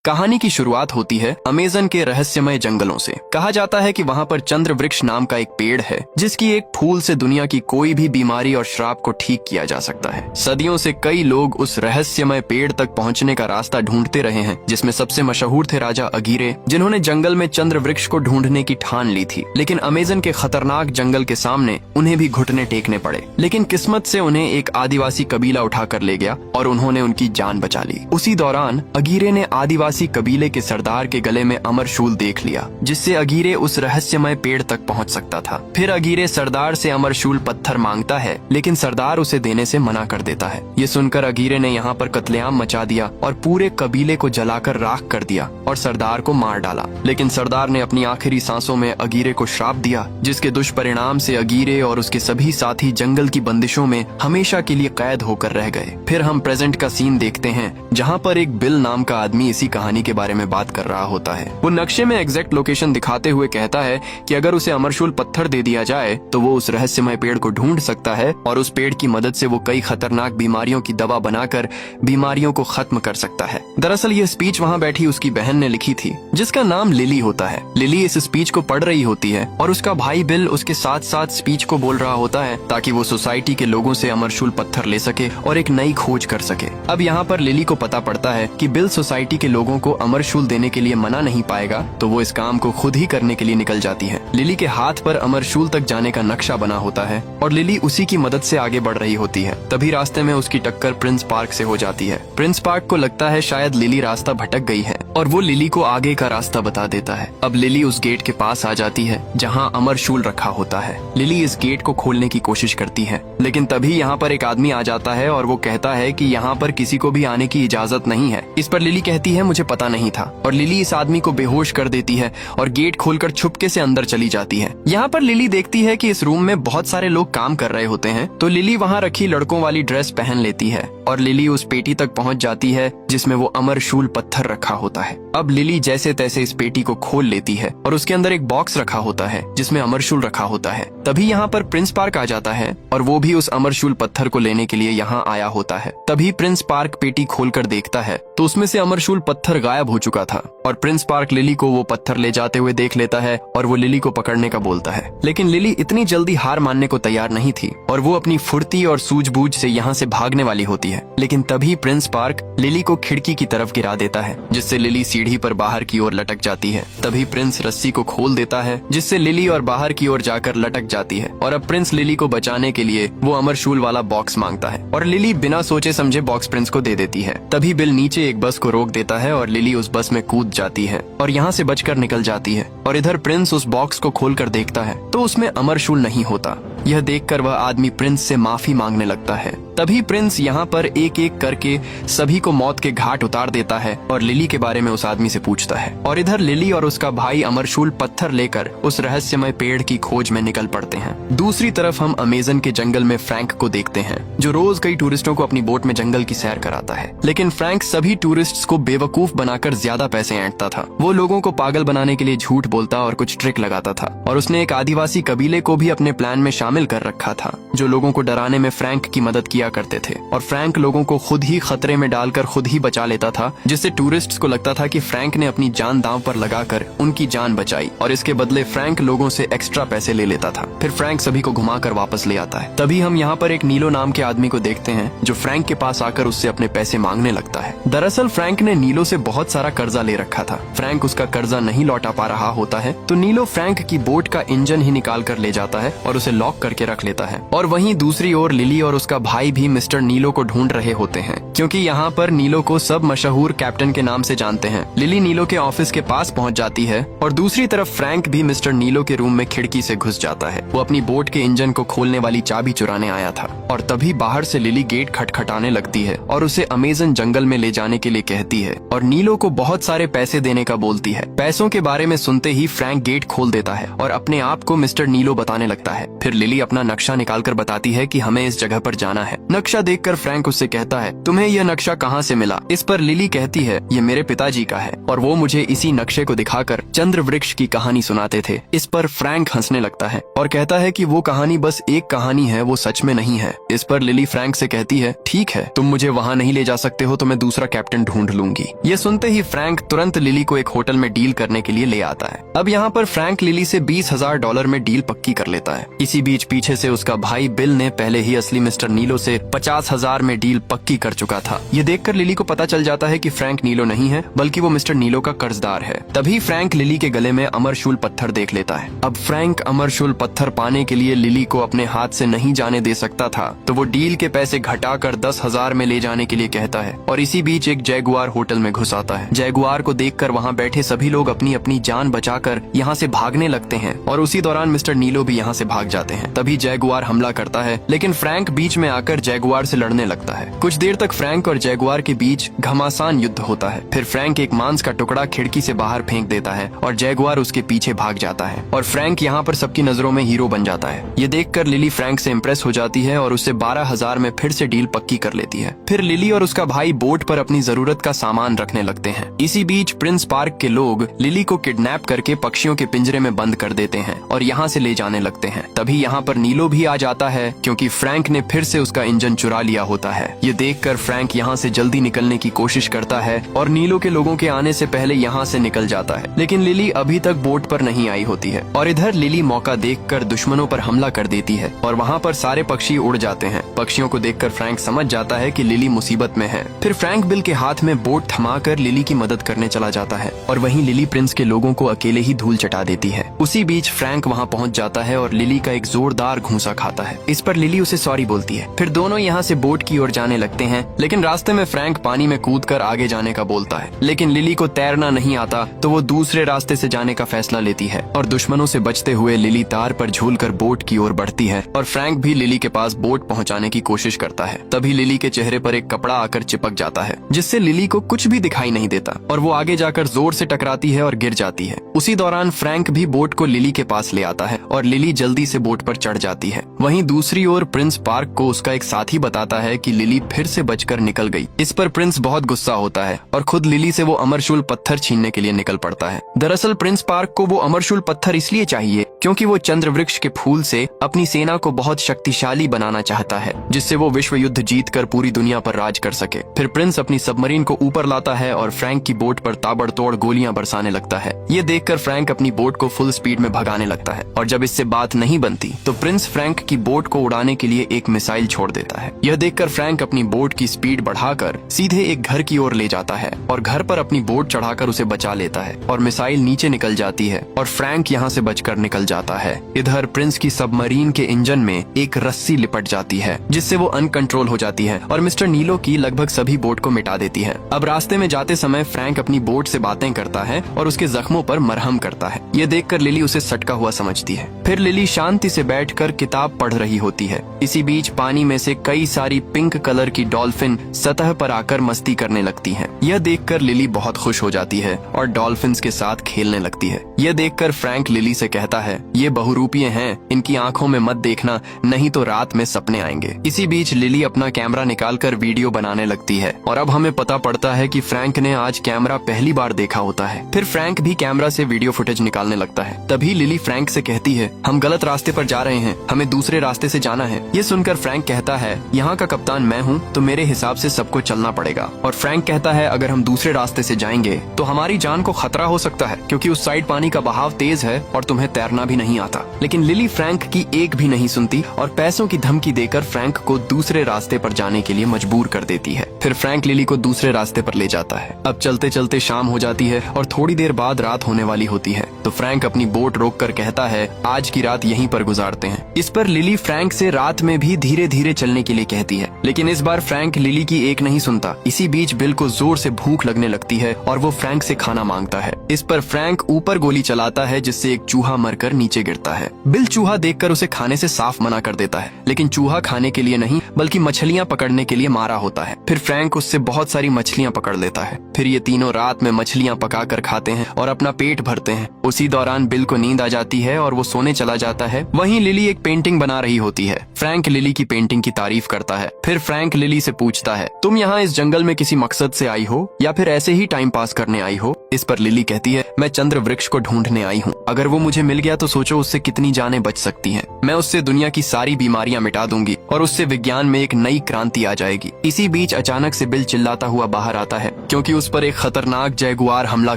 कहानी की शुरुआत होती है अमेज़न के रहस्यमय जंगलों से। कहा जाता है कि वहाँ पर चंद्र वृक्ष नाम का एक पेड़ है जिसकी एक फूल से दुनिया की कोई भी बीमारी और श्राप को ठीक किया जा सकता है। सदियों से कई लोग उस रहस्यमय पेड़ तक पहुँचने का रास्ता ढूंढते रहे हैं, जिसमें सबसे मशहूर थे राजा अगीरे, जिन्होंने जंगल में चंद्र वृक्ष को ढूंढने की ठान ली थी। लेकिन अमेज़न के खतरनाक जंगल के सामने उन्हें भी घुटने टेकने पड़े। लेकिन किस्मत से उन्हें एक आदिवासी कबीला उठा कर ले गया और उन्होंने उनकी जान बचा ली। उसी दौरान अगीरे ने आदिवासी कबीले के सरदार के गले में अमर शूल देख लिया, जिससे अगीरे उस रहस्यमय पेड़ तक पहुंच सकता था। फिर अगीरे सरदार से अमर शूल पत्थर मांगता है, लेकिन सरदार उसे देने से मना कर देता है। ये सुनकर अगीरे ने यहाँ पर कत्लेआम मचा दिया और पूरे कबीले को जलाकर राख कर दिया और सरदार को मार डाला। लेकिन सरदार ने अपनी आखिरी सांसों में अगीरे को श्राप दिया, जिसके दुष्परिणाम से अगीरे और उसके सभी साथी जंगल की बंदिशों में हमेशा के लिए कैद होकर रह गए। फिर हम प्रेजेंट का सीन देखते हैं, जहाँ पर एक बिल नाम का आदमी इसी कहानी के बारे में बात कर रहा होता है। वो नक्शे में एग्जैक्ट लोकेशन दिखाते हुए कहता है कि अगर उसे अमरशूल पत्थर दे दिया जाए तो वो उस रहस्यमय पेड़ को ढूंढ सकता है और उस पेड़ की मदद से वो कई खतरनाक बीमारियों की दवा बनाकर बीमारियों को खत्म कर सकता है। दरअसल ये स्पीच वहाँ बैठी उसकी बहन ने लिखी थी, जिसका नाम लिली होता है। लिली इस स्पीच को पढ़ रही होती है और उसका भाई बिल उसके साथ साथ स्पीच को बोल रहा होता है ताकि वो सोसाइटी के लोगों से अमरशूल पत्थर ले सके और एक नई खोज कर सके। अब यहाँ पर लिली को पता पड़ता है कि बिल सोसाइटी के लोगों को अमरशूल देने के लिए मना नहीं पाएगा, तो वो इस काम को खुद ही करने के लिए निकल जाती है। लिली के हाथ पर अमरशूल तक जाने का नक्शा बना होता है और लिली उसी की मदद से आगे बढ़ रही होती है। तभी रास्ते में उसकी टक्कर प्रिंस पार्क से हो जाती है। प्रिंस पार्क को लगता है शायद लिली रास्ता भटक गई है और वो लिली को आगे का रास्ता बता देता है। अब लिली उस गेट के पास आ जाती है जहाँ अमरशूल रखा होता है। लिली इस गेट को खोलने की कोशिश करती है, लेकिन तभी यहाँ पर एक आदमी आ जाता है और वो कहता है कि यहाँ पर किसी को भी आने की इजाजत नहीं है। इस पर लिली कहती है मुझे पता नहीं था, और लिली इस आदमी को बेहोश कर देती है और गेट खोलकर छुपके से अंदर चली जाती है। यहाँ पर लिली देखती है कि इस रूम में बहुत सारे लोग काम कर रहे होते हैं, तो लिली वहाँ रखी लड़कों वाली ड्रेस पहन लेती है और लिली उस पेटी तक पहुँच जाती है जिसमें वो अमरशूल पत्थर रखा होता है। अब लिली जैसे तैसे इस पेटी को खोल लेती है और उसके अंदर एक बॉक्स रखा होता है जिसमें अमरशूल रखा होता है। तभी यहाँ पर प्रिंस पार्क आ जाता है और वो भी उस अमरशूल पत्थर को लेने के लिए यहाँ आया होता है। तभी प्रिंस पार्क पेटी खोलकर देखता है तो उसमें से अमरशूल पत्थर गायब हो चुका था और प्रिंस पार्क लिली को वो पत्थर ले जाते हुए देख लेता है और वो लिली को पकड़ने का बोलता है। लेकिन लिली इतनी जल्दी हार मानने को तैयार नहीं थी और वो अपनी फुर्ती और सूझबूझ से यहाँ से भागने वाली होती है। लेकिन तभी प्रिंस पार्क लिली को खिड़की की तरफ गिरा देता है, जिससे लिली सीढ़ी पर बाहर की ओर लटक जाती है। तभी प्रिंस रस्सी को खोल देता है, जिससे लिली और बाहर की ओर जाकर लटक जाती है और अब प्रिंस लिली को बचाने के लिए वो अमरशूल वाला बॉक्स मांगता है और लिली बिना सोचे समझे बॉक्स प्रिंस को दे देती है। तभी बिल नीचे एक बस को रोक देता है और लिली उस बस में कूद जाती है और यहाँ से बचकर निकल जाती है। और इधर प्रिंस उस बॉक्स को खोलकर देखता है तो उसमें अमरशूल नहीं होता। यह देखकर वह आदमी प्रिंस से माफी मांगने लगता है। तभी प्रिंस यहाँ पर एक एक करके सभी को मौत के घाट उतार देता है और लिली के बारे में उस आदमी से पूछता है। और इधर लिली और उसका भाई अमरशूल पत्थर लेकर उस रहस्यमय पेड़ की खोज में निकल पड़ते हैं। दूसरी तरफ हम अमेज़न के जंगल में फ्रैंक को देखते हैं, जो रोज कई टूरिस्टों को अपनी बोट में जंगल की सैर कराता है। लेकिन फ्रैंक सभी टूरिस्ट्स को बेवकूफ बनाकर ज्यादा पैसे ऐंठता था। वो लोगों को पागल बनाने के लिए झूठ बोलता और कुछ ट्रिक लगाता था और उसने एक आदिवासी कबीले को भी अपने प्लान में शामिल कर रखा था, जो लोगों को डराने में फ्रैंक की मदद किया करते थे। और फ्रैंक लोगों को खुद ही खतरे में डालकर खुद ही बचा लेता था, जिससे टूरिस्ट्स को लगता था कि फ्रैंक ने अपनी जान दांव पर लगाकर उनकी जान बचाई और इसके बदले फ्रैंक लोगों से एक्स्ट्रा पैसे ले लेता था। फिर फ्रैंक सभी को घुमाकर वापस ले आता है। तभी हम यहाँ पर एक नीलो नाम के आदमी को देखते हैं, जो फ्रैंक के पास आकर उससे अपने पैसे मांगने लगता है। दरअसल फ्रैंक ने नीलो से बहुत सारा कर्जा ले रखा था। फ्रैंक उसका कर्जा नहीं लौटा पा रहा होता है, तो नीलो फ्रैंक की बोट का इंजन ही निकाल कर ले जाता है और उसे लॉक करके रख लेता है। और वहीं दूसरी ओर लिली और उसका भाई भी मिस्टर नीलो को ढूंढ रहे होते हैं, क्योंकि यहाँ पर नीलो को सब मशहूर कैप्टन के नाम से जानते हैं। लिली नीलो के ऑफिस के पास पहुँच जाती है और दूसरी तरफ फ्रैंक भी मिस्टर नीलो के रूम में खिड़की से घुस जाता है। वो अपनी बोट के इंजन को खोलने वाली चाबी चुराने आया था और तभी बाहर से लिली गेट खटखटाने लगती है और उसे अमेज़न जंगल में ले जाने के लिए कहती है और नीलो को बहुत सारे पैसे देने का बोलती है। पैसों के बारे में सुनते ही फ्रैंक गेट खोल देता है और अपने आप को मिस्टर नीलो बताने लगता है। फिर लिली अपना नक्शा निकालकर बताती है कि हमें इस जगह पर जाना है। नक्शा देखकर फ्रैंक उससे कहता है, तुम्हें यह नक्शा कहाँ से मिला? इस पर लिली कहती है, ये मेरे पिताजी का है और वो मुझे इसी नक्शे को दिखाकर चंद्र वृक्ष की कहानी सुनाते थे। इस पर फ्रैंक हंसने लगता है और कहता है कि वो कहानी बस एक कहानी है, वो सच में नहीं है। इस पर लिली फ्रैंक से कहती है, ठीक है, तुम मुझे वहाँ नहीं ले जा सकते हो तो मैं दूसरा कैप्टन ढूंढ लूंगी। ये सुनते ही फ्रैंक तुरंत लिली को एक होटल में डील करने के लिए ले आता है। अब यहाँ पर फ्रैंक लिली से $20,000 में डील पक्की कर लेता है। इसी बीच पीछे से उसका भाई बिल ने पहले ही असली मिस्टर नीलो से 50,000 में डील पक्की कर चुका था। ये देखकर लिली को पता चल जाता है कि फ्रैंक नीलो नहीं है बल्कि वो मिस्टर नीलो का कर्जदार है। तभी फ्रैंक लिली के गले में अमरशूल पत्थर देख लेता है। अब फ्रैंक अमरशूल पत्थर पाने के लिए लिली को अपने हाथ से नहीं जाने दे सकता था, तो वो डील के पैसे घटाकर 10,000 में ले जाने के लिए कहता है और इसी बीच एक जैगुआर होटल में घुस आता है। जैगुआर को देखकर वहाँ बैठे सभी लोग अपनी अपनी जान बचाकर यहाँ से भागने लगते हैं और उसी दौरान मिस्टर नीलो भी यहाँ से भाग जाते हैं। तभी जैगुआर हमला करता है, लेकिन फ्रैंक बीच में आकर जैगुआर से लड़ने लगता है। कुछ देर तक फ्रैंक और जैगुआर के बीच घमासान युद्ध होता है। फिर फ्रैंक एक मांस का टुकड़ा खिड़की से बाहर फेंक देता है और जैगुआर उसके पीछे भाग जाता है और फ्रैंक यहाँ पर सबकी नजरों में हीरो बन जाता है। ये देखकर लिली फ्रैंक से इम्प्रेस हो जाती है और उससे 12,000 में फिर से डील पक्की कर लेती है। फिर लिली और उसका भाई बोट पर अपनी जरूरत का सामान रखने लगते हैं। इसी बीच प्रिंस पार्क के लोग लिली को किडनैप करके पक्षियों के पिंजरे में बंद कर देते हैं और यहाँ से ले जाने लगते हैं। तभी यहाँ पर नीलो भी आ जाता है क्योंकि फ्रैंक ने फिर से उसका इंजन चुरा लिया होता है। ये देखकर फ्रैंक यहाँ से जल्दी निकलने की कोशिश करता है और नीलो के लोगों के आने से पहले यहाँ से निकल जाता है, लेकिन लिली अभी तक बोट पर नहीं आई होती है और इधर लिली मौका देखकर दुश्मनों पर हमला कर देती है और वहाँ पर सारे पक्षी उड़ जाते हैं। पक्षियों को देखकर फ्रैंक समझ जाता है कि लिली मुसीबत में है। फिर फ्रैंक बिल के हाथ में बोट थमाकर लिली की मदद करने चला जाता है और वहीं लिली प्रिंस के लोगों को अकेले ही धूल चटा देती है। उसी बीच फ्रैंक वहाँ पहुँच जाता है और लिली का एक जोरदार घूंसा खाता है। इस पर लिली उसे सॉरी बोलती है। फिर दोनों यहाँ से बोट की ओर जाने लगते हैं, लेकिन रास्ते में फ्रैंक पानी में कूदकर आगे जाने का बोलता है, लेकिन लिली को तैरना नहीं आता तो वो दूसरे रास्ते से जाने का फैसला लेती है और दुश्मनों से बचते हुए लिली तार पर झूलकर बोट की ओर बढ़ती है और फ्रैंक भी लिली के पास बोट पहुंचाने की कोशिश करता है। तभी लिली के चेहरे पर एक कपड़ा आकर चिपक जाता है जिससे लिली को कुछ भी दिखाई नहीं देता और वो आगे जाकर जोर से टकराती है और गिर जाती है। उसी दौरान फ्रैंक भी बोट को लिली के पास ले आता है और लिली जल्दी से बोट पर चढ़ जाती है। वहीं दूसरी ओर प्रिंस पार्क को उसका एक साथी बताता है कि लिली फिर से बचकर निकल गई। इस पर प्रिंस बहुत गुस्सा होता है और खुद लिली से वो अमरशूल पत्थर छीनने के लिए निकल पड़ता है। दरअसल प्रिंस पार्क को वो अमरशूल पत्थर इसलिए चाहिए क्योंकि वो चंद्र वृक्ष के फूल से अपनी सेना को बहुत शक्तिशाली बनाना चाहता है, जिससे वो विश्व युद्ध जीतकर पूरी दुनिया पर राज कर सके। फिर प्रिंस अपनी सबमरीन को ऊपर लाता है और फ्रैंक की बोट पर ताबड़तोड़ गोलियां बरसाने लगता है। ये देखकर फ्रैंक अपनी बोट को फुल स्पीड में भगाने लगता है और जब इससे बात नहीं बनती तो प्रिंस फ्रैंक की बोट को उड़ाने के लिए एक मिसाइल छोड़ देता है। यह देखकर फ्रैंक अपनी बोट की स्पीड बढ़ाकर सीधे एक घर की ओर ले जाता है और घर पर अपनी बोट चढ़ाकर उसे बचा लेता है और मिसाइल नीचे निकल जाती है और फ्रैंक यहाँ से बचकर निकल जाता है। इधर प्रिंस की सबमरीन के इंजन में एक रस्सी लिपट जाती है जिससे वो अनकंट्रोल हो जाती है और मिस्टर नीलो की लगभग सभी बोट को मिटा देती है। अब रास्ते में जाते समय फ्रैंक अपनी बोट से बातें करता है और उसके जख्मों पर मरहम करता है। ये देखकर लिली उसे सटका हुआ समझती है। फिर लिली शांति से बैठकर किताब पढ़ रही होती है। इसी बीच पानी में से कई सारी पिंक कलर की डॉल्फिन सतह पर आकर मस्ती करने लगती हैं। यह देखकर लिली बहुत खुश हो जाती है और डॉल्फिन्स के साथ खेलने लगती है। यह देखकर फ्रैंक लिली से कहता है, ये बहुरूपीय हैं, इनकी आंखों में मत देखना, नहीं तो रात में सपने आएंगे। इसी बीच लिली अपना कैमरा निकालकर वीडियो बनाने लगती है और अब हमें पता पड़ता है कि फ्रैंक ने आज कैमरा पहली बार देखा होता है। फिर फ्रैंक भी कैमरा से वीडियो फुटेज निकालने लगता है। तभी लिली फ्रैंक से कहती है, हम गलत रास्ते पर जा रहे हैं, हमें दूसरे रास्ते से जाना है। ये सुनकर फ्रैंक कहता है, यहाँ का कप्तान मैं हूँ तो मेरे हिसाब से सबको चलना पड़ेगा। और फ्रैंक कहता है, अगर हम दूसरे रास्ते से जाएंगे तो हमारी जान को खतरा हो सकता है क्योंकि उस साइड पानी का बहाव तेज है और तुम्हें तैरना भी नहीं आता। लेकिन लिली फ्रैंक की एक भी नहीं सुनती और पैसों की धमकी देकर फ्रैंक को दूसरे रास्ते पर जाने के लिए मजबूर कर देती है। फिर फ्रैंक लिली को दूसरे रास्ते पर ले जाता है। अब चलते चलते शाम हो जाती है और थोड़ी देर बाद रात होने वाली होती है तो फ्रैंक अपनी बोट रोककर कहता है, आज की रात यहीं पर गुजारते हैं। इस पर लिली फ्रैंक से रात में भी धीरे धीरे चलने के लिए कहती है, लेकिन इस बार फ्रैंक लिली की एक नहीं सुनता। इसी बीच बिल को जोर से भूख लगने लगती है और वो फ्रैंक से खाना मांगता है। इस पर फ्रैंक ऊपर गोली चलाता है जिससे एक चूहा मरकर नीचे गिरता है। बिल चूहा देखकर उसे खाने से साफ मना कर देता है, लेकिन चूहा खाने के लिए नहीं बल्कि मछलियाँ पकड़ने के लिए मारा होता है। फिर फ्रैंक उससे बहुत सारी मछलियाँ पकड़ लेता है। फिर ये तीनों रात में मछलियाँ पकाकर खाते हैं और अपना पेट भरते हैं। उसी उसी दौरान बिल को नींद आ जाती है और वो सोने चला जाता है। वहीं लिली एक पेंटिंग बना रही होती है। फ्रैंक लिली की पेंटिंग की तारीफ करता है। फिर फ्रैंक लिली से पूछता है, तुम यहाँ इस जंगल में किसी मकसद से आई हो या फिर ऐसे ही टाइम पास करने आई हो? इस पर लिली कहती है, मैं चंद्र वृक्ष को ढूंढने आई हूँ। अगर वो मुझे मिल गया तो सोचो उससे कितनी जानें बच सकती हैं। मैं उससे दुनिया की सारी बीमारियां मिटा दूंगी और उससे विज्ञान में एक नई क्रांति आ जाएगी। इसी बीच अचानक से बिल चिल्लाता हुआ बाहर आता है क्योंकि उस पर एक खतरनाक जैगुआर हमला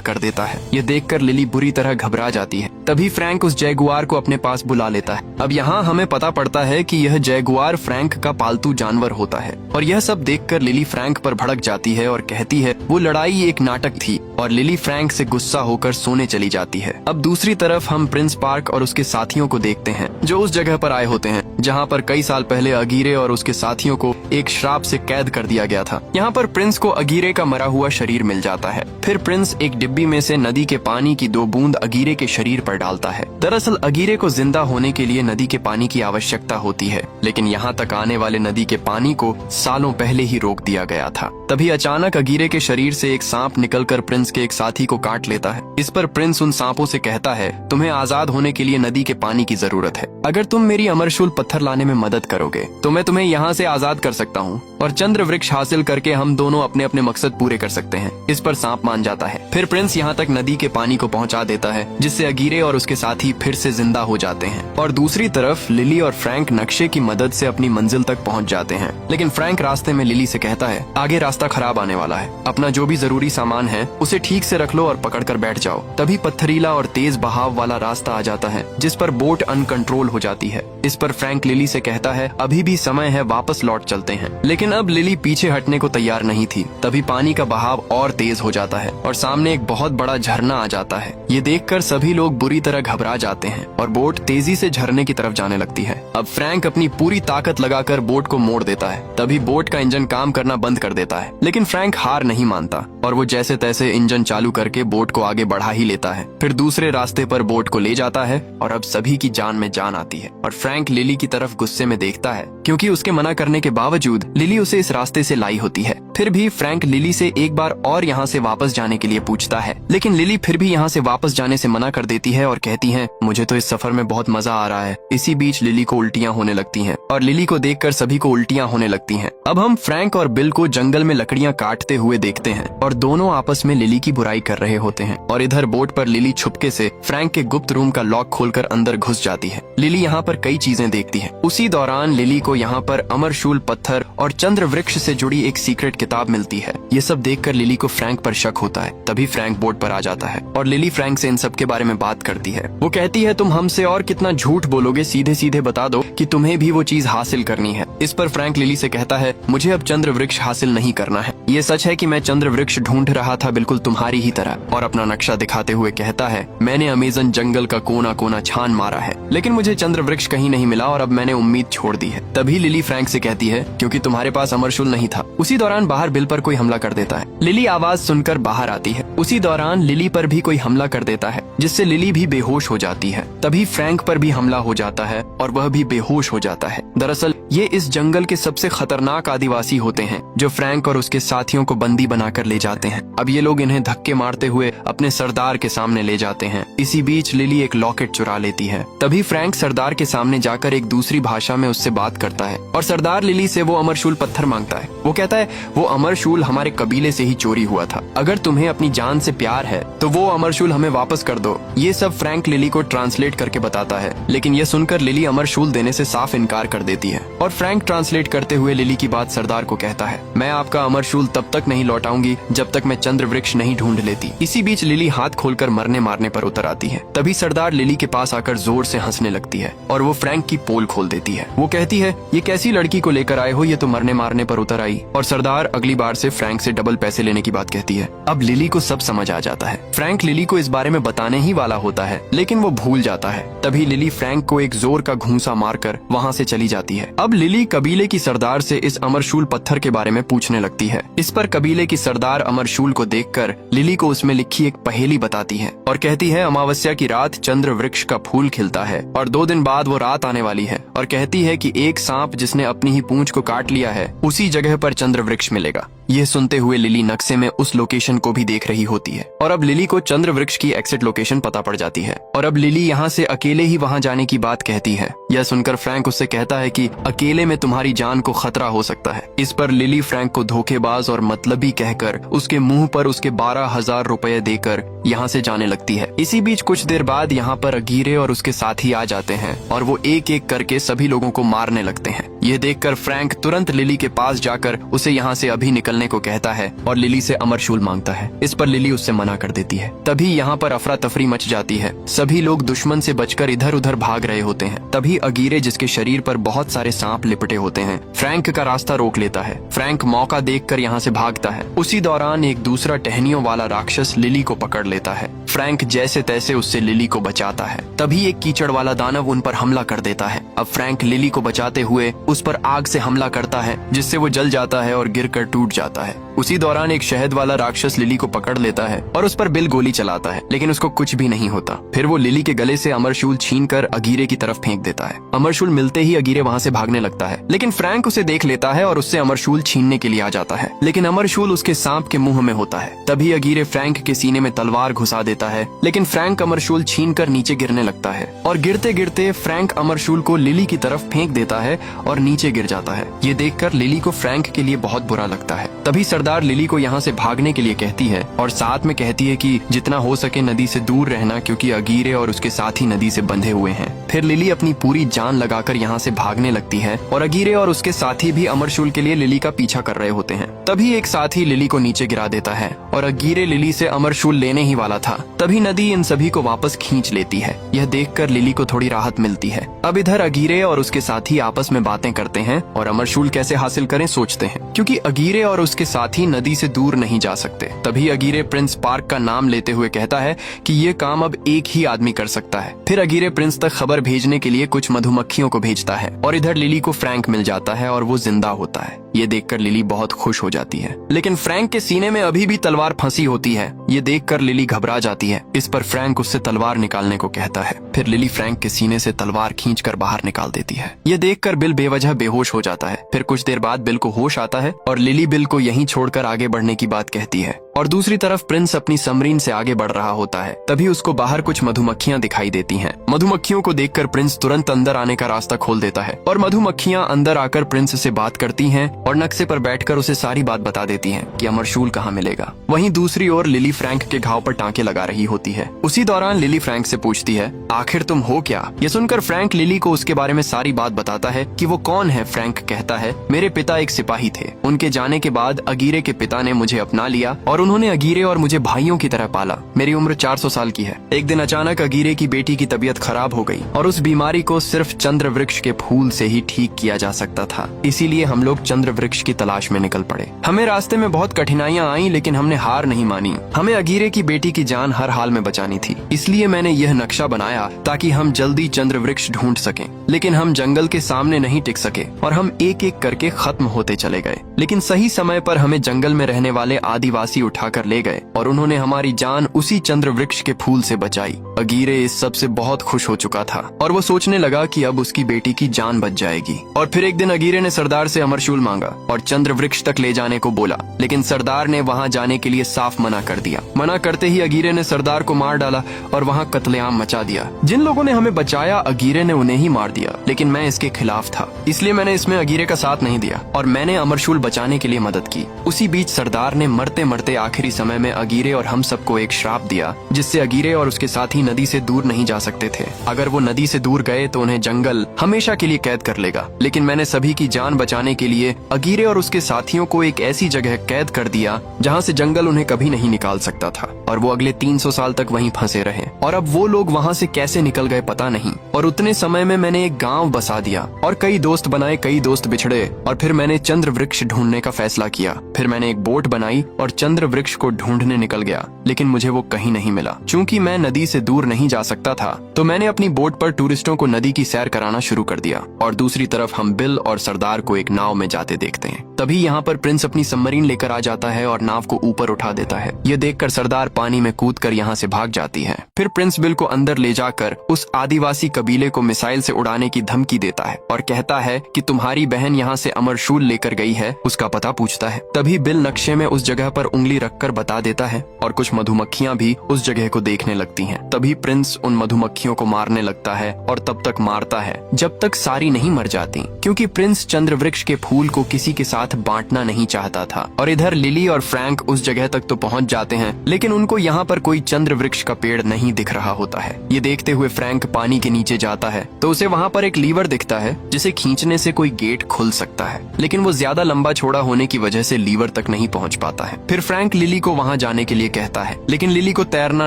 कर देता है। ये देखकर लिली बुरी तरह घबरा जाती है। तभी फ्रैंक उस जैगुआर को अपने पास बुला लेता है। अब यहाँ हमें पता पड़ता है कि यह जैगुआर फ्रैंक का पालतू जानवर होता है और यह सब देखकर लिली फ्रैंक पर भड़क जाती है और कहती है वो लड़ाई एक नाटक थी और लिली फ्रैंक से गुस्सा होकर सोने चली जाती है। अब दूसरी तरफ हम प्रिंस पार्क और उसके साथियों को देखते हैं जो उस जगह पर आए होते हैं जहाँ पर कई साल पहले अगीरे और उसके साथियों को एक श्राप से कैद कर दिया गया था। यहाँ पर प्रिंस को अगीरे का मरा हुआ शरीर मिल जाता है। फिर प्रिंस एक डिब्बी में से नदी के पानी की 2 बूंद अगीरे के शरीर पर डालता है। दरअसल अगीरे को जिंदा होने के लिए नदी के पानी की आवश्यकता होती है, लेकिन यहाँ तक आने वाले नदी के पानी को सालों पहले ही रोक दिया गया था। तभी अचानक अगीरे के शरीर से एक सांप निकलकर प्रिंस के एक साथी को काट लेता है। इस पर प्रिंस उन सांपों से कहता है, तुम्हें आजाद होने के लिए नदी के पानी की जरूरत है। अगर तुम मेरी अमरशूल पत्थर लाने में मदद करोगे तो मैं तुम्हें यहाँ से आजाद कर सकता हूँ और चंद्र वृक्ष हासिल करके हम दोनों अपने अपने मकसद पूरे कर सकते हैं। इस पर सांप मान जाता है। फिर प्रिंस यहाँ तक नदी के पानी को पहुँचा देता है जिससे अगीरे और उसके साथी फिर से जिंदा हो जाते हैं। और दूसरी तरफ लिली और फ्रैंक नक्शे की मदद से अपनी मंजिल तक पहुँच जाते हैं, लेकिन फ्रैंक रास्ते में लिली से कहता है, आगे रास्ता खराब आने वाला है, अपना जो भी जरूरी सामान है उसे ठीक से रख लो और पकड़ कर बैठ जाओ। तभी पत्थरीला और तेज बहाव वाला रास्ता आ जाता है जिस पर बोट अनकंट्रोल हो जाती है। इस पर फ्रैंक लिली से कहता है, अभी भी समय है, वापस लौट चलते हैं। लेकिन अब लिली पीछे हटने को तैयार नहीं थी। तभी पानी का बहाव और तेज हो जाता है और सामने एक बहुत बड़ा झरना आ जाता है। ये देखकर सभी लोग बुरी तरह घबरा जाते हैं और बोट तेजी से झरने की तरफ जाने लगती है। अब फ्रैंक अपनी पूरी ताकत लगाकर बोट को मोड़ देता है। तभी बोट का इंजन काम करना बंद कर देता है, लेकिन फ्रैंक हार नहीं मानता और वो जैसे तैसे इंजन चालू करके बोट को आगे बढ़ा ही लेता है। फिर दूसरे रास्ते पर बोट को ले जाता है और अब सभी की जान में जान आती है और फ्रैंक लिली की तरफ गुस्से में देखता है क्योंकि उसके मना करने के बावजूद लिली उसे इस रास्ते से लाई होती है। फिर भी फ्रैंक लिली से एक बार और यहाँ से वापस जाने के लिए पूछता है, लेकिन लिली फिर भी यहाँ से वापस जाने से मना कर देती है और कहती है, मुझे तो इस सफर में बहुत मजा आ रहा है। इसी बीच लिली को उल्टियाँ होने लगती हैं और लिली को देखकर सभी को उल्टियाँ होने लगती हैं। अब हम फ्रैंक और बिल को जंगल में लकड़ियाँ काटते हुए देखते हैं और दोनों आपस में लिली की बुराई कर रहे होते हैं। और इधर बोट पर लिली छुपके से फ्रैंक के गुप्त रूम का लॉक खोलकर अंदर घुस जाती है। लिली यहाँ पर कई चीजें देखती है। उसी दौरान लिली को यहाँ पर अमरशूल पत्थर और चंद्र वृक्ष से जुड़ी एक सीक्रेट किताब मिलती है। ये सब देखकर लिली को फ्रैंक पर शक होता है। तभी फ्रैंक बोट पर आ जाता है और लिली फ्रैंक से इन सब के बारे में बात करती है। वो कहती है, तुम हमसे और कितना झूठ बोलोगे, सीधे सीधे बता दो कि तुम्हें भी वो चीज हासिल करनी है। इस पर फ्रैंक लिली से कहता है, मुझे अब चंद्र वृक्ष हासिल नहीं करना है। ये सच है कि मैं चंद्र वृक्ष ढूंढ रहा था, बिल्कुल तुम्हारी ही तरह। और अपना नक्शा दिखाते हुए कहता है, मैंने अमेज़न जंगल का कोना कोना छान मारा है, लेकिन मुझे चंद्र वृक्ष कहीं नहीं मिला और अब मैंने उम्मीद छोड़ दी है। तभी लिली फ्रैंक से कहती है, क्योंकि तुम्हारे पास अमरशूल नहीं था। उसी दौरान बाहर बिल पर कोई हमला कर देता है। लिली आवाज सुनकर बाहर आती है। उसी दौरान लिली पर भी कोई हमला कर देता है जिससे लिली भी बेहोश हो जाती है। तभी फ्रैंक पर भी हमला हो जाता है और वह भी बेहोश हो जाता है। दरअसल ये इस जंगल के सबसे खतरनाक आदिवासी होते हैं जो फ्रैंक और उसके साथियों को बंदी बनाकर ले जाते हैं। अब ये लोग इन्हें धक्के मारते हुए अपने सरदार के सामने ले जाते हैं। इसी बीच लिली एक लॉकेट चुरा लेती है। तभी फ्रैंक सरदार के सामने जाकर एक दूसरी भाषा में उससे बात करता है और सरदार लिली से वो अमरशूल पत्थर मांगता है। वो कहता है, वो अमरशूल हमारे कबीले से ही चोरी हुआ था। अगर तुम्हें अपनी जान से प्यार है तो वो अमरशूल हमें वापस कर दो। ये सब फ्रैंक लिली को ट्रांसलेट करके बताता है, लेकिन ये सुनकर लिली अमरशूल देने से साफ इनकार कर देती है। और फ्रैंक ट्रांसलेट करते हुए लिली की बात सरदार को कहता है, मैं आपका अमरशूल तब तक नहीं लौटाऊंगी जब तक मैं चंद्र वृक्ष नहीं ढूंढ लेती। इसी बीच लिली हाथ खोलकर मरने मारने पर उतर आती है। तभी सरदार लिली के पास आकर जोर से हंसने लगती है और वो फ्रैंक की पोल खोल देती है। वो कहती है, ये कैसी लड़की को लेकर आए हो, ये तो मरने मारने पर उतर आई। और सरदार अगली बार से फ्रैंक से डबल पैसे लेने की बात कहती है। अब लिली को सब समझ आ जाता है। फ्रैंक लिली को इस बारे में बताने ही वाला होता है, लेकिन वो भूल जाता है। तभी लिली फ्रैंक को एक जोर का घूंसा मारकर वहाँ से चली जाती है। अब लिली कबीले की सरदार से इस अमरशूल पत्थर के बारे में पूछने लगती है। इस पर कबीले की सरदार अमरशूल को देखकर लिली को उसमें लिखी एक पहेली बताती है और कहती है, अमावस्या की रात चंद्र वृक्ष का फूल खिलता है और 2 दिन बाद वो रात आने वाली है। और कहती है कि एक सांप जिसने अपनी ही पूंछ को काट लिया है उसी जगह पर चंद्र वृक्ष मिलेगा। यह सुनते हुए लिली नक्शे में उस लोकेशन को भी देख रही होती है और अब लिली को चंद्र वृक्ष की एग्जिट लोकेशन पता पड़ जाती है और अब लिली यहाँ से अकेले ही वहाँ जाने की बात कहती है। यह सुनकर फ्रैंक उससे कहता है कि अकेले में तुम्हारी जान को खतरा हो सकता है। इस पर लिली फ्रैंक को धोखेबाज और मतलबी कहकर उसके मुंह पर उसके 12,000 रुपए देकर यहाँ से जाने लगती है। इसी बीच कुछ देर बाद यहाँ पर अगीरे और उसके साथी आ जाते हैं और वो एक एक करके सभी लोगों को मारने लगते हैं। यह देखकर फ्रैंक तुरंत लिली के पास जाकर उसे यहाँ से अभी निकलने को कहता है और लिली से अमरशूल मांगता है। इस पर लिली उससे मना कर देती है। तभी यहाँ पर अफरा तफरी मच जाती है। सभी लोग दुश्मन से बचकर इधर उधर भाग रहे होते हैं। तभी अगीरे, जिसके शरीर पर बहुत सारे सांप लिपटे होते हैं, फ्रैंक का रास्ता रोक लेता है। फ्रैंक मौका देखकर यहाँ से भागता है। उसी दौरान एक दूसरा टहनियों वाला राक्षस लिली को पकड़ लेता है। फ्रैंक जैसे तैसे उससे लिली को बचाता है। तभी एक कीचड़ वाला दानव उन पर हमला कर देता है। अब फ्रैंक लिली को बचाते हुए उस पर आग से हमला करता है, जिससे वो जल जाता है और गिरकर टूट जाता है। उसी दौरान एक शहद वाला राक्षस लिली को पकड़ लेता है और उस पर बिल गोली चलाता है, लेकिन उसको कुछ भी नहीं होता। फिर वो लिली के गले से अमरशूल छीनकर अगीरे की तरफ फेंक देता है। अमरशूल मिलते ही अगीरे वहाँ से भागने लगता है, लेकिन फ्रैंक उसे देख लेता है और उससे अमरशूल छीनने के लिए आ जाता है, लेकिन अमरशूल उसके सांप के मुंह में होता है। तभी अगीरे फ्रैंक के सीने में तलवार घुसा देता है, लेकिन फ्रैंक अमरशूल छीनकर नीचे गिरने लगता है और गिरते गिरते फ्रैंक अमरशूल को लिली की तरफ फेंक देता है और नीचे गिर जाता है। ये देखकर लिली को फ्रैंक के लिए बहुत बुरा लगता है। तभी सरदार लिली को यहाँ से भागने के लिए कहती है और साथ में कहती है कि जितना हो सके नदी से दूर रहना, क्योंकि अगीरे और उसके साथी नदी से बंधे हुए हैं। फिर लिली अपनी पूरी जान लगाकर यहाँ से भागने लगती है और अगीरे और उसके साथी भी अमरशूल के लिए लिली का पीछा कर रहे होते हैं। तभी एक साथी लिली को नीचे गिरा देता है और अगीरे लिली से अमरशूल लेने ही वाला था। तभी नदी इन सभी को वापस खींच लेती है। यह देखकर लिली को थोड़ी राहत मिलती है। अब इधर अगीरे और उसके साथी आपस में बातें करते हैं और अमरशूल कैसे हासिल करें सोचते हैं, क्योंकि अगीरे और उसके साथी नदी से दूर नहीं जा सकते। तभी अगीरे प्रिंस पार्क का नाम लेते हुए कहता है कि ये काम अब एक ही आदमी कर सकता है। फिर अगीरे प्रिंस तक खबर भेजने के लिए कुछ मधुमक्खियों को भेजता है और इधर लिली को फ्रैंक मिल जाता है और वो जिंदा होता है। ये देखकर लिली बहुत खुश हो जाती है, लेकिन फ्रैंक के सीने में अभी भी तलवार फंसी होती है। ये देखकर लिली घबरा जाती है। इस पर फ्रैंक उससे तलवार निकालने को कहता है। फिर लिली फ्रैंक के सीने से तलवार खींचकर बाहर निकाल देती है। ये देखकर बिल बेवजह बेहोश हो जाता है। फिर कुछ देर बाद बिल को होश आता है और लिली बिल को यहीं छोड़कर आगे बढ़ने की बात कहती है और दूसरी तरफ प्रिंस अपनी समरीन से आगे बढ़ रहा होता है। तभी उसको बाहर कुछ मधुमक्खियां दिखाई देती हैं। मधुमक्खियों को देखकर प्रिंस तुरंत अंदर आने का रास्ता खोल देता है और मधुमक्खियां अंदर आकर प्रिंस से बात करती हैं और नक्शे पर बैठकर उसे सारी बात बता देती हैं कि अमरशूल कहाँ मिलेगा। वहीं दूसरी ओर लिली फ्रैंक के घाव पर टांके लगा रही होती है। उसी दौरान लिली फ्रैंक से पूछती है, आखिर तुम हो क्या? ये सुनकर फ्रैंक लिली को उसके बारे में सारी बात बताता है कि वो कौन है। फ्रैंक कहता है, मेरे पिता एक सिपाही थे। उनके जाने के बाद अगीरे के पिता ने मुझे अपना लिया और उन्होंने अगीरे और मुझे भाइयों की तरह पाला। मेरी उम्र 400 साल की है। एक दिन अचानक अगीरे की बेटी की तबीयत खराब हो गई और उस बीमारी को सिर्फ चंद्र वृक्ष के फूल से ही ठीक किया जा सकता था। इसीलिए हम लोग चंद्र वृक्ष की तलाश में निकल पड़े। हमें रास्ते में बहुत कठिनाइयां आई, लेकिन हमने हार नहीं मानी। हमें अगीरे की बेटी की जान हर हाल में बचानी थी। इसलिए मैंने यह नक्शा बनाया ताकि हम जल्दी चंद्र वृक्ष ढूंढ सकें। लेकिन हम जंगल के सामने नहीं टिक सके और हम एक एक करके खत्म होते चले गए। लेकिन सही समय पर हमें जंगल में रहने वाले आदिवासी उठाकर ले गए और उन्होंने हमारी जान उसी चंद्र वृक्ष के फूल से बचाई। अगीरे इस सब से बहुत खुश हो चुका था और वो सोचने लगा कि अब उसकी बेटी की जान बच जाएगी। और फिर एक दिन अगीरे ने सरदार से अमरशूल मांगा और चंद्र वृक्ष तक ले जाने को बोला, लेकिन सरदार ने वहाँ जाने के लिए साफ मना कर दिया। मना करते ही अगीरे ने सरदार को मार डाला और वहाँ कत्लेआम मचा दिया। जिन लोगों ने हमें बचाया अगीरे ने उन्हें ही मार दिया, लेकिन मैं इसके खिलाफ था, इसलिए मैंने इसमें अगीरे का साथ नहीं दिया और मैंने अमरशूल बचाने के लिए मदद की। उसी बीच सरदार ने मरते मरते आखिरी समय में अगीरे और हम सबको एक श्राप दिया, जिससे अगीरे और उसके साथी नदी से दूर नहीं जा सकते थे। अगर वो नदी से दूर गए तो उन्हें जंगल हमेशा के लिए कैद कर लेगा। लेकिन मैंने सभी की जान बचाने के लिए अगीरे और उसके साथियों को एक ऐसी जगह कैद कर दिया जहाँ से जंगल उन्हें कभी नहीं निकाल सकता था और वो अगले 300 साल तक वहीं फंसे रहे। और अब वो लोग वहाँ से कैसे निकल गए पता नहीं। और उतने समय में मैंने एक गाँव बसा दिया और कई दोस्त बनाए, कई दोस्त बिछड़े और फिर मैंने चंद्र वृक्ष ढूंढने का फैसला किया। फिर मैंने एक बोट बनाई और चंद्र वृक्ष को ढूंढने निकल गया, लेकिन मुझे वो कहीं नहीं मिला। चूंकि मैं नदी से दूर नहीं जा सकता था, तो मैंने अपनी बोट पर टूरिस्टों को नदी की सैर कराना शुरू कर दिया और दूसरी तरफ हम बिल और सरदार को एक नाव में जाते देखते हैं। तभी यहाँ पर प्रिंस अपनी सबमरीन लेकर आ जाता है और नाव को ऊपर उठा देता है। ये देखकर सरदार पानी में कूदकर यहाँ से भाग जाती है। फिर प्रिंस बिल को अंदर ले जाकर उस आदिवासी कबीले को मिसाइल से उड़ाने की धमकी देता है और कहता है कि तुम्हारी बहन यहाँ से अमरशूल लेकर गई है, उसका पता पूछता है। तभी बिल नक्शे में उस जगह पर उंगली रखकर बता देता है और कुछ मधुमक्खियां भी उस जगह को देखने लगती हैं। तभी प्रिंस उन मधुमक्खियों को मारने लगता है और तब तक मारता है जब तक सारी नहीं मर जाती, क्योंकि प्रिंस चंद्रवृक्ष के फूल को किसी के साथ बांटना नहीं चाहता था। और इधर लिली और फ्रैंक उस जगह तक तो पहुंच जाते हैं, लेकिन उनको यहाँ पर कोई चंद्रवृक्ष का पेड़ नहीं दिख रहा होता है। ये देखते हुए फ्रैंक पानी के नीचे जाता है तो उसे वहाँ पर एक लीवर दिखता है जिसे खींचने से कोई गेट खुल सकता है, लेकिन वो ज्यादा लंबा चौड़ा होने की वजह से लीवर तक नहीं पहुँच पाता है। फिर फ्रैंक लिली को वहाँ जाने के लिए कहता है, लेकिन लिली को तैरना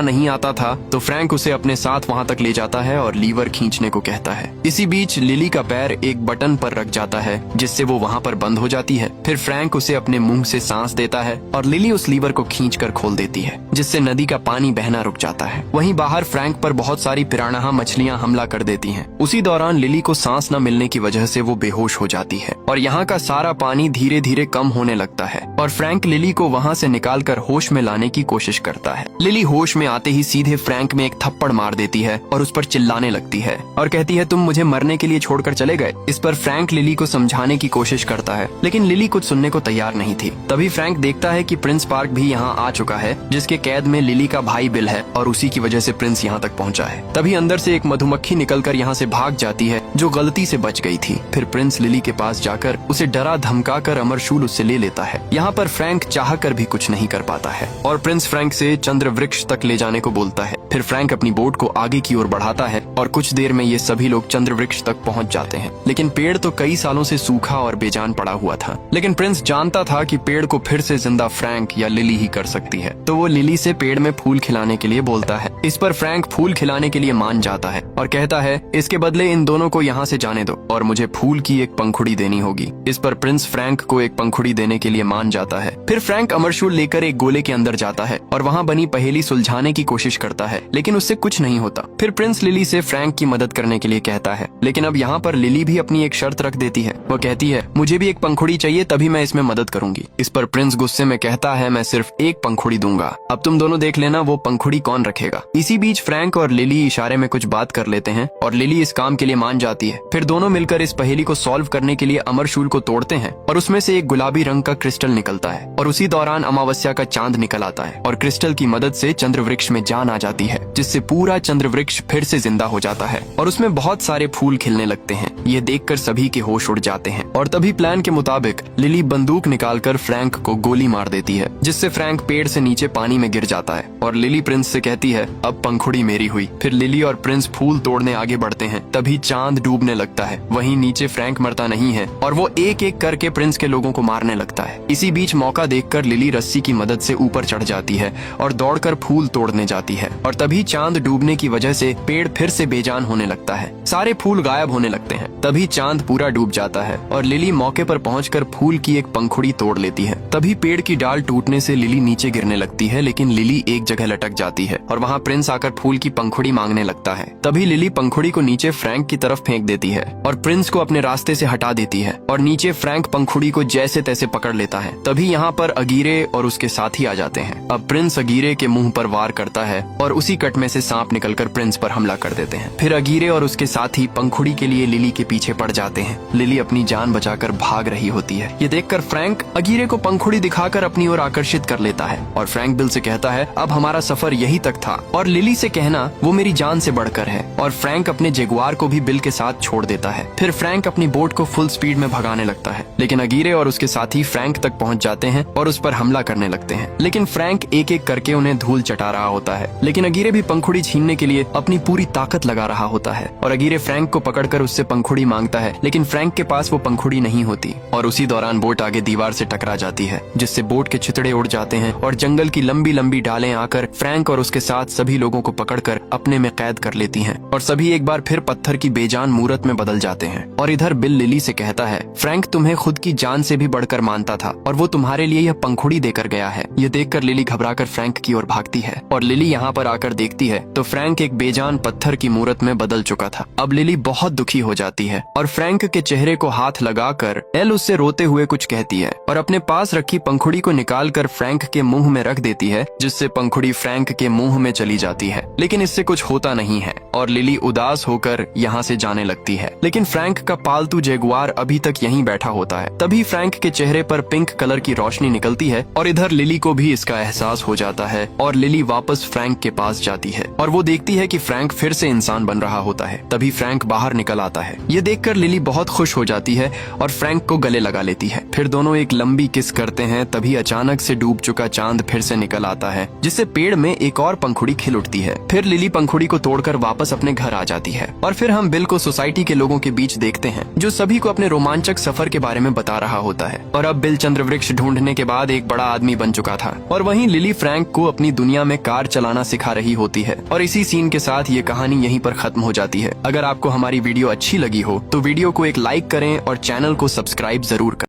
नहीं आता था, तो फ्रैंक उसे अपने साथ वहाँ तक ले जाता है और लीवर खींचने को कहता है। इसी बीच लिली का पैर एक बटन पर रख जाता है जिससे वो वहाँ पर बंद हो जाती है। फिर फ्रैंक उसे अपने मुंह से सांस देता है और लिली उस लीवर को खींचकर खोल देती है, जिससे नदी का पानी बहना रुक जाता है। वहीं बाहर फ्रैंक पर बहुत सारी पिरान्हा मछलियां हमला कर देती हैं। उसी दौरान लिली को सांस न मिलने की वजह से वो बेहोश हो जाती है और यहाँ का सारा पानी धीरे धीरे कम होने लगता है और फ्रैंक लिली को वहाँ से निकालकर होश में लाने की कोशिश करता है। लिली होश में आते ही सीधे फ्रैंक में एक थप्पड़ मार देती है और उस पर चिल्लाने लगती है और कहती है, तुम मुझे मरने के लिए छोड़कर चले गए। इस पर फ्रैंक लिली को समझाने की कोशिश करता है, लेकिन लिली कुछ सुनने को तैयार नहीं थी। तभी फ्रैंक देखता है कि प्रिंस पार्क भी यहाँ आ चुका है, जिसके कैद में लिली का भाई बिल है और उसी की वजह से प्रिंस यहाँ तक पहुँचा है। तभी अंदर से एक मधुमक्खी निकलकर यहाँ से भाग जाती है जो गलती से बच गई थी। फिर प्रिंस लिली के पास जाकर उसे डरा धमका कर अमरशूल उससे ले लेता है। यहाँ पर फ्रैंक चाहकर भी कुछ नहीं कर पाता है और प्रिंस फ्रैंक से चंद्रवृक्ष तक ले जाने को बोलता है। फिर फ्रैंक अपनी बोट को आगे की ओर बढ़ाता है और कुछ देर में ये सभी लोग चंद्रवृक्ष तक पहुंच जाते हैं, लेकिन पेड़ तो कई सालों से सूखा और बेजान पड़ा हुआ था। लेकिन प्रिंस जानता था कि पेड़ को फिर से जिंदा फ्रैंक या लिली ही कर सकती है, तो वो लिली से पेड़ में फूल खिलाने के लिए बोलता है। इस पर फ्रैंक फूल खिलाने के लिए मान जाता है और कहता है, इसके बदले इन दोनों को यहाँ से जाने दो और मुझे फूल की एक पंखुड़ी देनी होगी। इस पर प्रिंस फ्रैंक को एक पंखुड़ी देने के लिए मान जाता है। फिर फ्रैंक अमरशूल लेकर एक गोले के अंदर जाता है और वहाँ बनी पहेली सुलझाने की कोशिश करता है, लेकिन उससे कुछ नहीं होता। फिर प्रिंस लिली से फ्रैंक की मदद करने के लिए कहता है, लेकिन अब यहाँ पर लिली भी अपनी एक शर्त रख देती है। वो कहती है, मुझे भी एक पंखुड़ी चाहिए, तभी मैं इसमें मदद करूंगी। इस पर प्रिंस गुस्से में कहता है, मैं सिर्फ एक पंखुड़ी दूंगा, अब तुम दोनों देख लेना वो पंखुड़ी कौन रखेगा। इसी बीच फ्रैंक और लिली इशारे में कुछ बात कर लेते हैं और लिली इस काम के लिए मान जाती है। फिर दोनों मिलकर इस पहेली को सॉल्व करने के लिए अमरशूल को तोड़ते हैं और उसमें से एक गुलाबी रंग का क्रिस्टल निकलता है और उसी दौरान अमावस्या का चांद निकल आता है और क्रिस्टल की मदद से चंद्रवृक्ष में जान आ जाती है, जिससे पूरा चंद्रवृक्ष फिर से जिंदा हो जाता है और उसमें बहुत सारे फूल खिलने लगते हैं। ये देखकर सभी के होश उड़ जाते हैं और तभी प्लान के मुताबिक लिली बंदूक निकालकर फ्रैंक को गोली मार देती है, जिससे फ्रैंक पेड़ से नीचे पानी में गिर जाता है और लिली प्रिंस से कहती है, अब पंखुड़ी मेरी हुई। फिर लिली और प्रिंस फूल तोड़ने आगे बढ़ते हैं। तभी चांद डूबने लगता है। वहीं नीचे फ्रैंक मरता नहीं है और वो एक एक करके प्रिंस के लोगों को मारने लगता है। इसी बीच मौका देखकर लिली रस्सी की मदद से ऊपर चढ़ जाती है और दौड़कर फूल तोड़ने जाती है और तभी चांद डूबने की वजह से पेड़ फिर से बेजान होने लगता है। सारे फूल गायब होने लगते हैं। तभी चांद पूरा डूब जाता है और लिली मौके पर पहुंचकर फूल की एक पंखुड़ी तोड़ लेती है। तभी पेड़ की डाल टूटने से लिली नीचे गिरने लगती है, लेकिन लिली एक जगह लटक जाती है और वहाँ प्रिंस आकर फूल की पंखुड़ी मांगने लगता है। तभी लिली पंखुड़ी को नीचे फ्रैंक की तरफ फेंक देती है और प्रिंस को अपने रास्ते से हटा देती है और नीचे फ्रैंक पंखुड़ी को जैसे तैसे पकड़ लेता है। तभी यहाँ पर अगीरे और उसके साथी आ जाते हैं। अब प्रिंस अगीरे के मुंह पर वार करता है और उसी कट में से सांप निकलकर प्रिंस पर हमला कर देते हैं। फिर अगीरे और उसके साथी पंखुड़ी के लिए लिली के पीछे पड़ जाते हैं। लिली अपनी जान बचाकर भाग रही होती है। ये देखकर फ्रैंक अगीरे को पंखुड़ी दिखाकर अपनी ओर आकर्षित कर लेता है और फ्रैंक बिल से कहता है, अब हमारा सफर यही तक था और लिली से कहना वो मेरी जान से बढ़कर है। और फ्रैंक अपने जगुआर को भी बिल के साथ छोड़ देता है। फिर फ्रैंक अपनी बोट को फुल स्पीड में भगाने लगता है, लेकिन अगीरे और उसके साथी फ्रैंक तक पहुंच जाते हैं और उस पर हमला करने लगते हैं। लेकिन फ्रैंक एक एक करके उन्हें धूल चटा रहा होता है, लेकिन अगीरे भी पंखुड़ी छीनने के लिए अपनी पूरी ताकत लगा रहा होता है और अगीरे फ्रैंक को पकड़कर उससे पंखुड़ी मांगता है, लेकिन फ्रैंक के पास वो पंखुड़ी नहीं होती और उसी दौरान बोट आगे दीवार से टकरा जाती है, जिससे बोट के छितड़े उड़ जाते हैं और जंगल की लंबी लंबी डालें आकर फ्रैंक और उसके साथ सभी सभी लोगों को पकड़कर अपने में कैद कर लेती हैं और सभी एक बार फिर पत्थर की बेजान मूरत में बदल जाते हैं। और इधर बिल लिली से कहता है, फ्रैंक तुम्हें खुद की जान से भी बढ़कर मानता था और वो तुम्हारे लिए यह पंखुड़ी देकर गया है। ये देखकर लिली घबराकर फ्रैंक की ओर भागती है और लिली यहाँ पर आकर देखती है तो फ्रैंक एक बेजान पत्थर की मूरत में बदल चुका था। अब लिली बहुत दुखी हो जाती है और फ्रैंक के चेहरे को हाथ लगाकर एल उससे रोते हुए कुछ कहती है और अपने पास रखी पंखुड़ी को निकालकर फ्रैंक के मुंह में रख देती है, जिससे पंखुड़ी फ्रैंक के मुंह में चली जाती है। लेकिन इससे कुछ होता नहीं है और लिली उदास होकर यहाँ से जाने लगती है। लेकिन फ्रैंक का पालतू जगुआर अभी तक यहीं बैठा होता है। तभी फ्रैंक के चेहरे पर पिंक कलर की रोशनी निकलती है और इधर लिली को भी इसका एहसास हो जाता है और लिली वापस फ्रैंक के पास जाती है और वो देखती है कि फ्रैंक फिर से इंसान बन रहा होता है। तभी फ्रैंक बाहर निकल आता है। ये देखकर लिली बहुत खुश हो जाती है और फ्रैंक को गले लगा लेती है। फिर दोनों एक लंबी किस करते हैं। तभी अचानक से डूब चुका चांद फिर से निकल आता है, जिससे पेड़ में एक और पंखुड़ी खिल उठती है। फिर लिली पंखुड़ी को तोड़कर वापस अपने घर आ जाती है और फिर हम बिल को सोसाइटी के लोगों के बीच देखते हैं, जो सभी को अपने रोमांचक सफर के बारे में बता रहा होता है। और अब बिल चंद्रवृक्ष ढूंढने के बाद एक बड़ा आदमी बन चुका था और वहीं लिली फ्रैंक को अपनी दुनिया में कार चलाना सिखा रही होती है। और इसी सीन के साथ ये कहानी यहीं पर खत्म हो जाती है। अगर आपको हमारी वीडियो अच्छी लगी हो तो वीडियो को एक लाइक करें और चैनल को सब्सक्राइब जरूर करें।